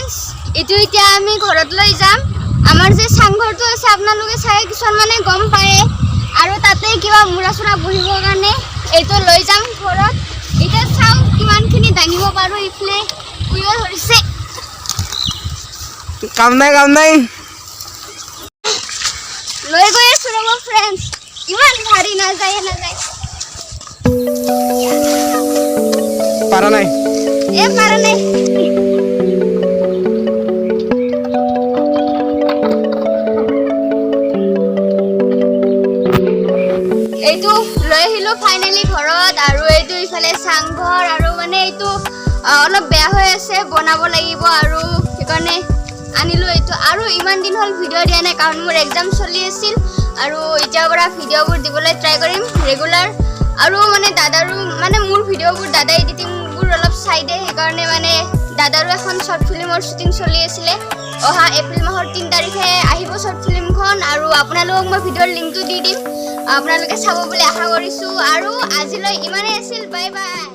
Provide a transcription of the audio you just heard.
friends इतु इতিয়া আমি ঘৰত লৈ যাম আমাৰ যে সংঘৰটো আছে আপোনালোকে চাই কিছন মানে গম পায় আৰু তাতে কিবা মুৰাছৰা বহিব কাৰণে এইটো লৈ যাম ঘৰত এটা চাও কিমানখিনি দাঙিব পাৰো ইফলে কুইও ধৰিছে কাম নাই লৈ গৈ আছো ৰব फ्रेंड्स ইমান ভাৰী না যায় পাৰা নাই পাৰা নাই এইটো লৈ আহিলো ফাইনালি ঘৰত আৰু এইটো ইফালে সংঘৰ আৰু মানে এইটো অলপ বেয়া হৈ আছে বনাব লাগিব আৰু সেইকাৰণে আনিলো এইটো আৰু ইমান দিন হল ভিডিও দিয়া নাই কাৰণ মোৰ এক্সাম চলি আছিল আৰু এতিয়া পৰা ভিডিওবোৰ দিবলৈ ট্ৰাই কৰিম ৰেগুলাৰ আৰু মানে দাদাৰো মানে মোৰ ভিডিওবোৰ দাদা এডিটিংবোৰ অলপ চাই দে সেইকাৰণে মানে দাদাৰো এখন শৰ্ট ফিল্মৰ শুটিং চলি আছিল অহা এপ্ৰিল মাহৰ 3 তাৰিখে আহিব শৰ্ট ফিল্মখন আৰু আপোনালোকক মই ভিডিওৰ লিংকটো দি দিম আপোনালোকে চাব বুলি আশা কৰিছো আৰু আজিলৈ ইমানেই আছিল বাই বাই